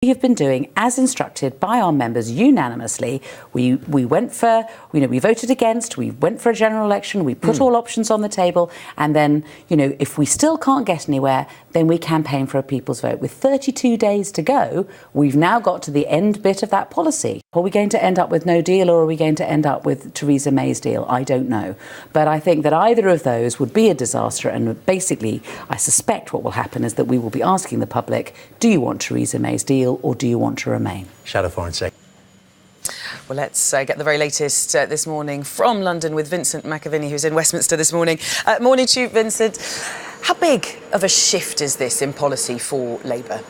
We have been doing as instructed by our members unanimously. We went for, we voted against, we went for a general election, we put all options on the table, and then, if we still can't get anywhere, then we campaign for a people's vote. With 32 days to go, we've now got to the end bit of that policy. Are we going to end up with no deal, or are we going to end up with Theresa May's deal? I don't know. But I think that either of those would be a disaster, and basically, I suspect what will happen is that we will be asking the public, do you want Theresa May's deal, or do you want to remain? Shadow Foreign Secretary. Well, let's get the very latest this morning from London with Vincent McAviney, who's in Westminster this morning. Morning to you, Vincent. How big of a shift is this in policy for Labour?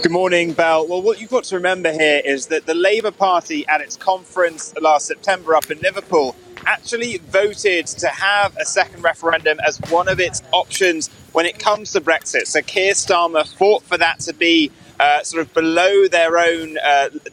Good morning, Belle. Well, what you've got to remember here is that the Labour Party at its conference last September up in Liverpool actually voted to have a second referendum as one of its options when it comes to Brexit. So Keir Starmer fought for that to be sort of below their own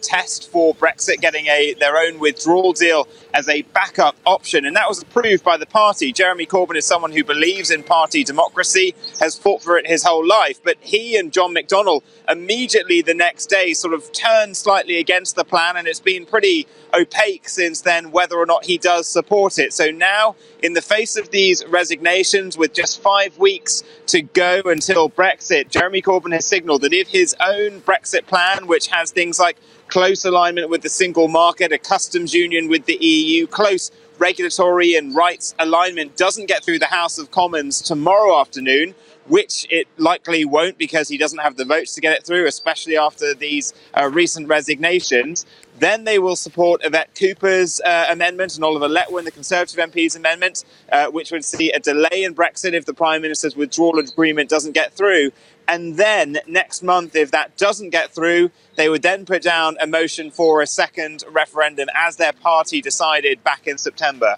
test for Brexit, getting their own withdrawal deal as a backup option. And that was approved by the party. Jeremy Corbyn is someone who believes in party democracy, has fought for it his whole life. But he and John McDonnell immediately the next day sort of turned slightly against the plan. And it's been pretty opaque since then whether or not he does support it. So now, in the face of these resignations, with just 5 weeks to go until Brexit, Jeremy Corbyn has signalled that if his own Brexit plan, which has things like close alignment with the single market, a customs union with the EU, close regulatory and rights alignment, doesn't get through the House of Commons tomorrow afternoon, which it likely won't because he doesn't have the votes to get it through, especially after these recent resignations, then they will support Yvette Cooper's amendment and Oliver Letwin, the Conservative MP's amendment, which would see a delay in Brexit if the Prime Minister's withdrawal agreement doesn't get through. And then next month, if that doesn't get through, they would then put down a motion for a second referendum, as their party decided back in September.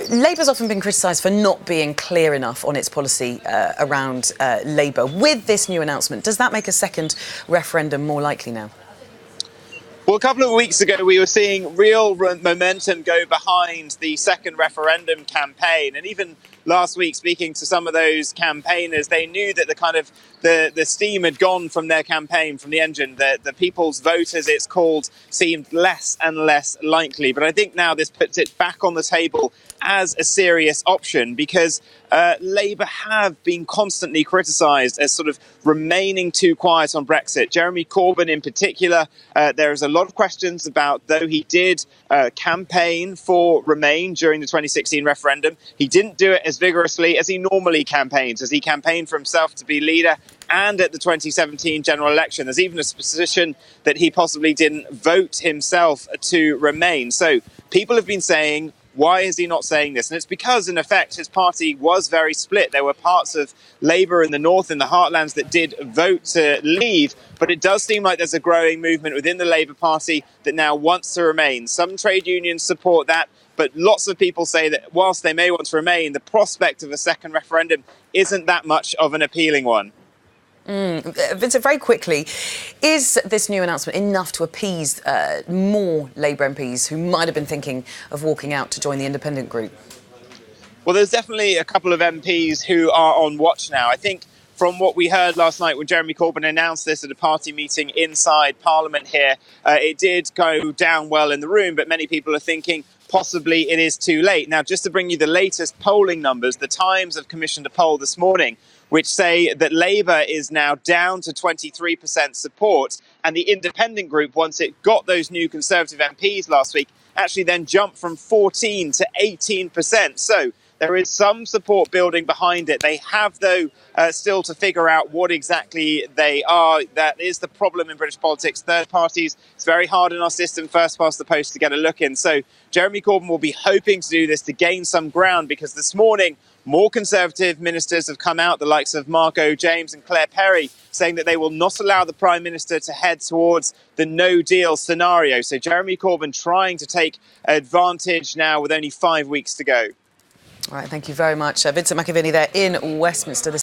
Labour's often been criticised for not being clear enough on its policy around Labour. With this new announcement, does that make a second referendum more likely now? Well, a couple of weeks ago, we were seeing real momentum go behind the second referendum campaign. And even last week, speaking to some of those campaigners, they knew that the steam had gone from their campaign, from the engine. The people's vote, as it's called, seemed less and less likely. But I think now this puts it back on the table as a serious option, because Labour have been constantly criticised as sort of remaining too quiet on Brexit. Jeremy Corbyn in particular, there is a lot of questions about, though he did campaign for Remain during the 2016 referendum, he didn't do it as vigorously as he normally campaigns, as he campaigned for himself to be leader and at the 2017 general election. There's even a suspicion that he possibly didn't vote himself to Remain. So people have been saying, why is he not saying this? And it's because, in effect, his party was very split. There were parts of Labour in the north, in the heartlands, that did vote to leave. But it does seem like there's a growing movement within the Labour Party that now wants to remain. Some trade unions support that, but lots of people say that whilst they may want to remain, the prospect of a second referendum isn't that much of an appealing one. Vincent, very quickly, is this new announcement enough to appease more Labour MPs who might have been thinking of walking out to join the independent group? Well, there's definitely a couple of MPs who are on watch now. I think from what we heard last night when Jeremy Corbyn announced this at a party meeting inside Parliament here, it did go down well in the room, but many people are thinking possibly it is too late. Now, just to bring you the latest polling numbers, the Times have commissioned a poll this morning which say that Labour is now down to 23% support, and the independent group, once it got those new Conservative MPs last week, actually then jumped from 14 to 18%. So there is some support building behind it. They have, though, still to figure out what exactly they are. That is the problem in British politics. Third parties, it's very hard in our system, first past the post, to get a look in. So Jeremy Corbyn will be hoping to do this to gain some ground, because this morning more Conservative ministers have come out, the likes of Margot James and Claire Perry, saying that they will not allow the Prime Minister to head towards the no-deal scenario. So Jeremy Corbyn trying to take advantage now with only 5 weeks to go. All right, thank you very much. Vincent McAviney there in Westminster.